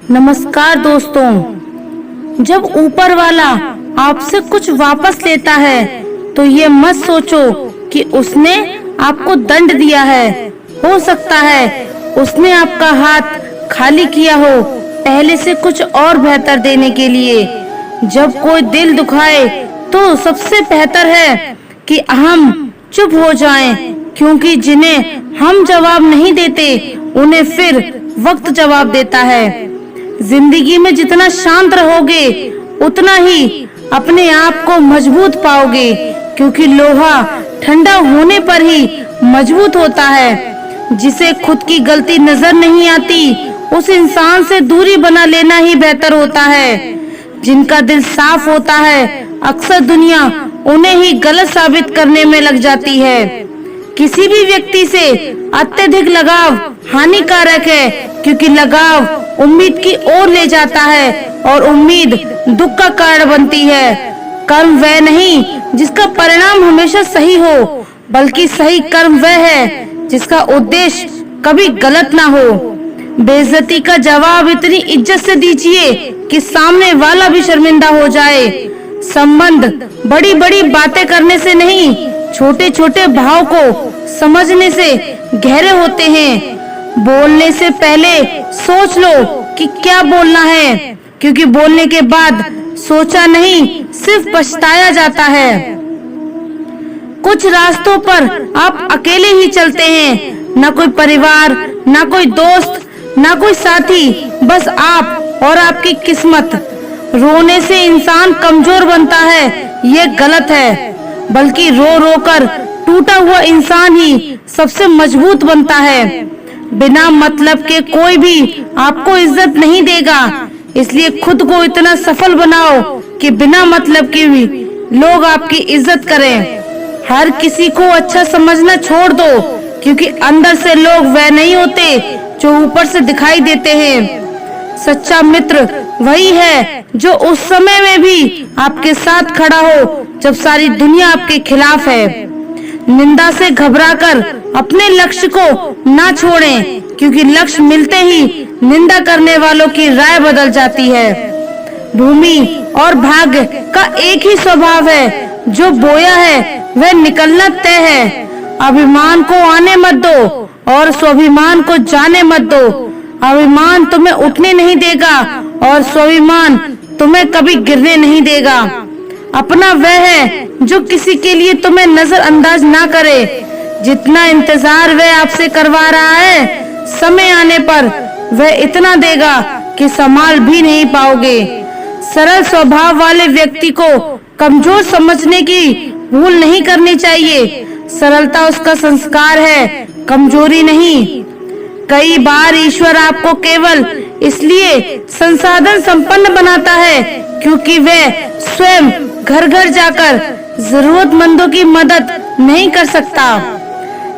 नमस्कार दोस्तों। जब ऊपर वाला आपसे कुछ वापस लेता है तो ये मत सोचो कि उसने आपको दंड दिया है। हो सकता है उसने आपका हाथ खाली किया हो पहले से कुछ और बेहतर देने के लिए। जब कोई दिल दुखाए तो सबसे बेहतर है कि हम चुप हो जाएं, क्योंकि जिन्हें हम जवाब नहीं देते उन्हें फिर वक्त जवाब देता है। जिंदगी में जितना शांत रहोगे उतना ही अपने आप को मजबूत पाओगे, क्योंकि लोहा ठंडा होने पर ही मजबूत होता है। जिसे खुद की गलती नजर नहीं आती उस इंसान से दूरी बना लेना ही बेहतर होता है। जिनका दिल साफ होता है अक्सर दुनिया उन्हें ही गलत साबित करने में लग जाती है। किसी भी व्यक्ति से अत्यधिक लगाव हानिकारक है, क्योंकि लगाव उम्मीद की ओर ले जाता है और उम्मीद दुख का कारण बनती है। कर्म वह नहीं जिसका परिणाम हमेशा सही हो, बल्कि सही कर्म वह है जिसका उद्देश्य कभी गलत ना हो। बेइज्जती का जवाब इतनी इज्जत से दीजिए कि सामने वाला भी शर्मिंदा हो जाए। संबंध बड़ी बड़ी बातें करने से नहीं, छोटे छोटे भाव को समझने से गहरे होते हैं। बोलने से पहले सोच लो कि क्या बोलना है, क्योंकि बोलने के बाद सोचा नहीं सिर्फ पछताया जाता है। कुछ रास्तों पर आप अकेले ही चलते हैं, ना कोई परिवार, ना कोई दोस्त, ना कोई साथी, बस आप और आपकी किस्मत। रोने से इंसान कमजोर बनता है ये गलत है, बल्कि रो रो कर टूटा हुआ इंसान ही सबसे मजबूत बनता है। बिना मतलब के कोई भी आपको इज्जत नहीं देगा, इसलिए खुद को इतना सफल बनाओ कि बिना मतलब के भी लोग आपकी इज्जत करें। हर किसी को अच्छा समझना छोड़ दो, क्योंकि अंदर से लोग वह नहीं होते जो ऊपर से दिखाई देते हैं। सच्चा मित्र वही है जो उस समय में भी आपके साथ खड़ा हो जब सारी दुनिया आपके खिलाफ है। निंदा से घबराकर अपने लक्ष्य को ना छोड़ें, क्योंकि लक्ष्य मिलते ही निंदा करने वालों की राय बदल जाती है। भूमि और भाग्य का एक ही स्वभाव है, जो बोया है वह निकलना तय है। अभिमान को आने मत दो और स्वाभिमान को जाने मत दो। अभिमान तुम्हें उठने नहीं देगा और स्वाभिमान तुम्हें कभी गिरने नहीं देगा। अपना वह है जो किसी के लिए तुम्हें नजरअंदाज ना करे। जितना इंतजार वह आपसे करवा रहा है, समय आने पर वह इतना देगा कि संभाल भी नहीं पाओगे। सरल स्वभाव वाले व्यक्ति को कमजोर समझने की भूल नहीं करनी चाहिए। सरलता उसका संस्कार है, कमजोरी नहीं। कई बार ईश्वर आपको केवल इसलिए संसाधन संपन्न बनाता है क्योंकि वह स्वयं घर घर जाकर जरूरतमंदों की मदद नहीं कर सकता।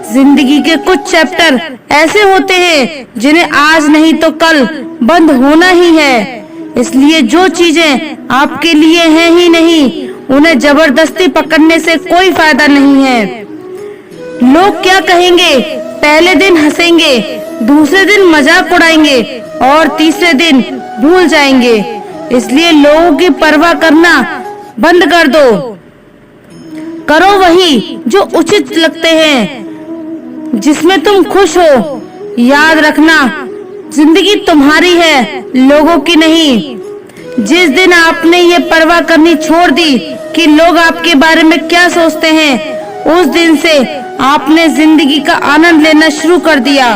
जिंदगी के कुछ चैप्टर ऐसे होते हैं जिन्हें आज नहीं तो कल बंद होना ही है, इसलिए जो चीजें आपके लिए हैं ही नहीं, उन्हें जबरदस्ती पकड़ने से कोई फायदा नहीं है। लोग क्या कहेंगे? पहले दिन हंसेंगे, दूसरे दिन मजाक उड़ाएंगे और तीसरे दिन भूल जाएंगे। इसलिए लोगों की परवाह करना बंद कर दो। करो वही जो उचित लगते हैं, जिसमें तुम खुश हो। याद रखना, जिंदगी तुम्हारी है, लोगों की नहीं। जिस दिन आपने ये परवाह करनी छोड़ दी कि लोग आपके बारे में क्या सोचते हैं, उस दिन से आपने जिंदगी का आनंद लेना शुरू कर दिया।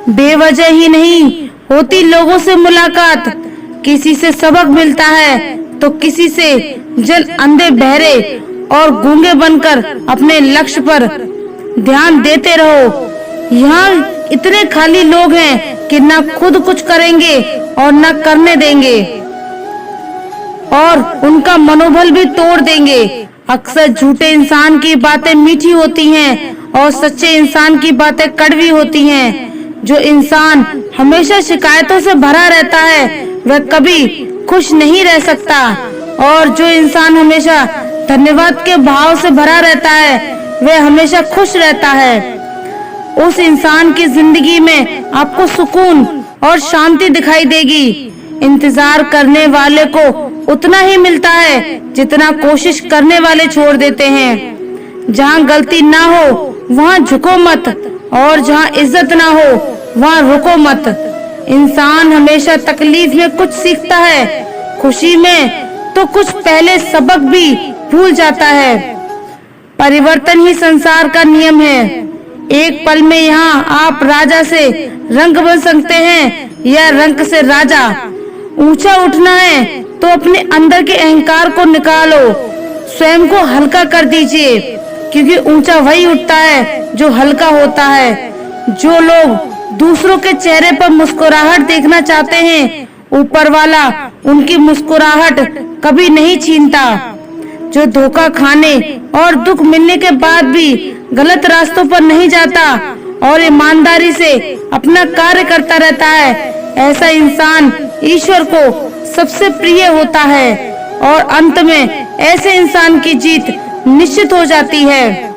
बेवजह ही नहीं होती लोगों से मुलाकात। किसी से सबक मिलता है तो किसी से जल अंधे बहरे और गूंगे बनकर अपने लक्ष्य पर ध्यान देते रहो। यहाँ इतने खाली लोग हैं कि ना खुद कुछ करेंगे और ना करने देंगे, और उनका मनोबल भी तोड़ देंगे। अक्सर झूठे इंसान की बातें मीठी होती हैं और सच्चे इंसान की बातें कड़वी होती हैं। जो इंसान हमेशा शिकायतों से भरा रहता है वह कभी खुश नहीं रह सकता, और जो इंसान हमेशा धन्यवाद के भाव से भरा रहता है वह हमेशा खुश रहता है। उस इंसान की जिंदगी में आपको सुकून और शांति दिखाई देगी। इंतजार करने वाले को उतना ही मिलता है जितना कोशिश करने वाले छोड़ देते हैं। जहाँ गलती ना हो वहाँ झुको मत, और जहाँ इज्जत ना हो वहाँ रुको मत। इंसान हमेशा तकलीफ में कुछ सीखता है, खुशी में तो कुछ पहले सबक भी भूल जाता है। परिवर्तन ही संसार का नियम है। एक पल में यहाँ आप राजा से रंक बन सकते हैं या रंक से राजा। ऊंचा उठना है तो अपने अंदर के अहंकार को निकालो, स्वयं को हल्का कर दीजिए, क्योंकि ऊंचा वही उठता है जो हल्का होता है। जो लोग दूसरों के चेहरे पर मुस्कुराहट देखना चाहते हैं, ऊपर वाला उनकी मुस्कुराहट कभी नहीं छीनता। जो धोखा खाने और दुख मिलने के बाद भी गलत रास्तों पर नहीं जाता और ईमानदारी से अपना कार्य करता रहता है, ऐसा इंसान ईश्वर को सबसे प्रिय होता है। और अंत में ऐसे इंसान की जीत निश्चित हो जाती है।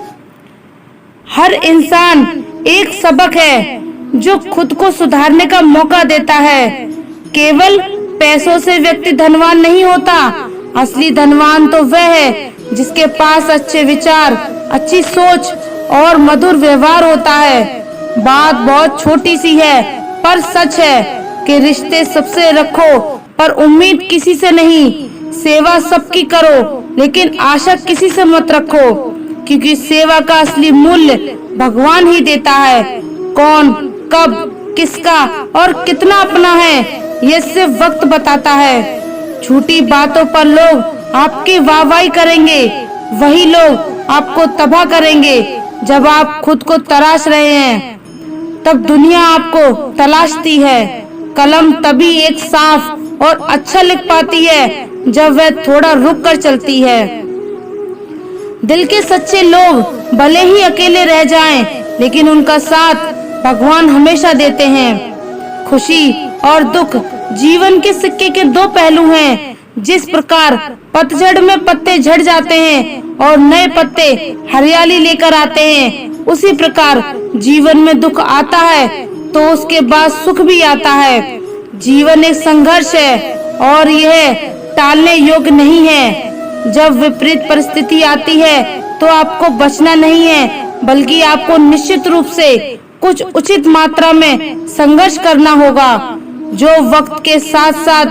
हर इंसान एक सबक है जो खुद को सुधारने का मौका देता है। केवल पैसों से व्यक्ति धनवान नहीं होता, असली धनवान तो वह है जिसके पास अच्छे विचार, अच्छी सोच और मधुर व्यवहार होता है। बात बहुत छोटी सी है पर सच है कि रिश्ते सबसे रखो पर उम्मीद किसी से नहीं। सेवा सबकी करो लेकिन आशा किसी से मत रखो, क्योंकि सेवा का असली मूल्य भगवान ही देता है। कौन, कब, किसका और कितना अपना है, ये सिर्फ वक्त बताता है। झूठी बातों पर लोग आपकी वाहवाही करेंगे, वही लोग आपको तबाह करेंगे। जब आप खुद को तराश रहे हैं तब दुनिया आपको तलाशती है। कलम तभी एक साफ और अच्छा लिख पाती है जब वह थोड़ा रुक कर चलती है। दिल के सच्चे लोग भले ही अकेले रह जाएं, लेकिन उनका साथ भगवान हमेशा देते हैं। खुशी और दुख जीवन के सिक्के के दो पहलू हैं। जिस प्रकार पतझड़ में पत्ते झड़ जाते हैं और नए पत्ते हरियाली लेकर आते हैं, उसी प्रकार जीवन में दुख आता है तो उसके बाद सुख भी आता है। जीवन एक संघर्ष है और यह टालने योग्य नहीं है। जब विपरीत परिस्थिति आती है तो आपको बचना नहीं है, बल्कि आपको निश्चित रूप से कुछ उचित मात्रा में संघर्ष करना होगा। जो वक्त के साथ साथ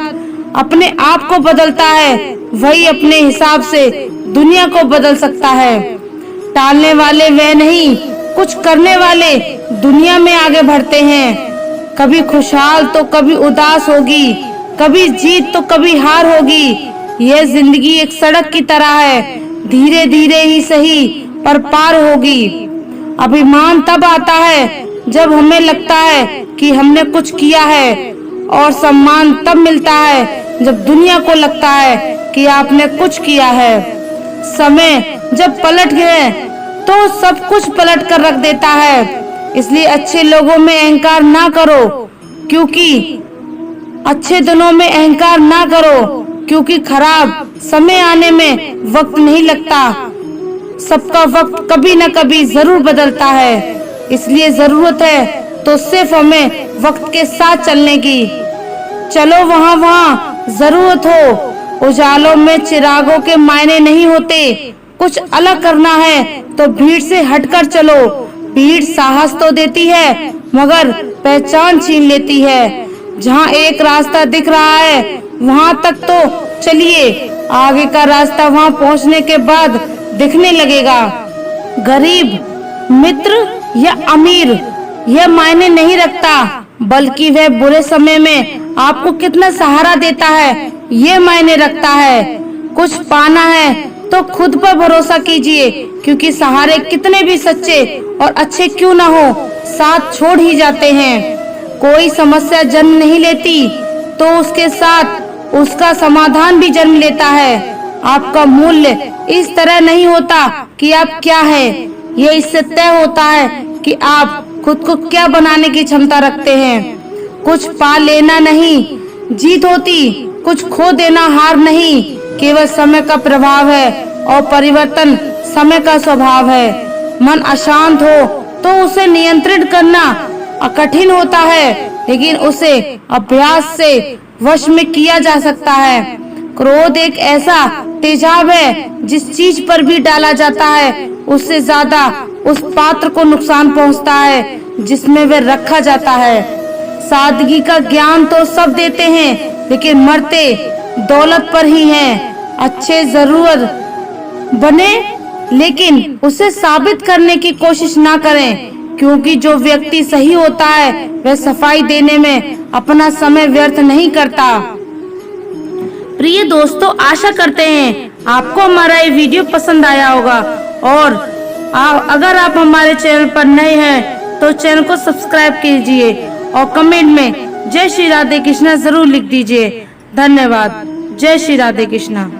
अपने आप को बदलता है, वही अपने हिसाब से दुनिया को बदल सकता है। टालने वाले वे नहीं, कुछ करने वाले दुनिया में आगे बढ़ते हैं। कभी खुशहाल तो कभी उदास होगी, कभी जीत तो कभी हार होगी। यह जिंदगी एक सड़क की तरह है, धीरे धीरे ही सही पर पार होगी। अभिमान तब आता है जब हमें लगता है कि हमने कुछ किया है, और सम्मान तब मिलता है जब दुनिया को लगता है कि आपने कुछ किया है। समय जब पलट गए तो सब कुछ पलट कर रख देता है। इसलिए अच्छे लोगों में अहंकार ना करो, क्योंकि अच्छे दिनों में अहंकार ना करो, क्योंकि खराब समय आने में वक्त नहीं लगता। सबका वक्त कभी न कभी जरूर बदलता है। इसलिए जरूरत है तो सिर्फ हमें वक्त के साथ चलने की। चलो वहाँ जरूरत हो। उजालों में चिरागों के मायने नहीं होते। कुछ अलग करना है तो भीड़ से हटकर चलो। भीड़ साहस तो देती है मगर पहचान छीन लेती है। जहाँ एक रास्ता दिख रहा है वहाँ तक तो चलिए, आगे का रास्ता वहाँ पहुँचने के बाद दिखने लगेगा। गरीब, मित्र या अमीर यह मायने नहीं रखता, बल्कि वह बुरे समय में आपको कितना सहारा देता है ये मायने रखता है। कुछ पाना है तो खुद पर भरोसा कीजिए, क्योंकि सहारे कितने भी सच्चे और अच्छे क्यों ना हो, साथ छोड़ ही जाते हैं। कोई समस्या जन्म नहीं लेती तो उसके साथ उसका समाधान भी जन्म लेता है। आपका मूल्य इस तरह नहीं होता कि आप क्या है, ये इससे तय होता है कि आप खुद को क्या बनाने की क्षमता रखते हैं। कुछ पा लेना नहीं जीत होती, कुछ खो देना हार नहीं, केवल समय का प्रभाव है और परिवर्तन समय का स्वभाव है। मन अशांत हो तो उसे नियंत्रित करना कठिन होता है, लेकिन उसे अभ्यास से वश में किया जा सकता है। क्रोध एक ऐसा तेजाब है, जिस चीज पर भी डाला जाता है उससे ज्यादा उस पात्र को नुकसान पहुंचता है जिसमें वह रखा जाता है। सादगी का ज्ञान तो सब देते हैं, लेकिन मरते दौलत पर ही हैं। अच्छे जरूर बने, लेकिन उसे साबित करने की कोशिश ना करें, क्योंकि जो व्यक्ति सही होता है वह सफाई देने में अपना समय व्यर्थ नहीं करता। प्रिय दोस्तों, आशा करते हैं आपको हमारा ये वीडियो पसंद आया होगा, और अगर आप हमारे चैनल पर नए हैं तो चैनल को सब्सक्राइब कीजिए और कमेंट में जय श्री राधे कृष्णा जरूर लिख दीजिए। धन्यवाद। जय श्री राधे कृष्णा।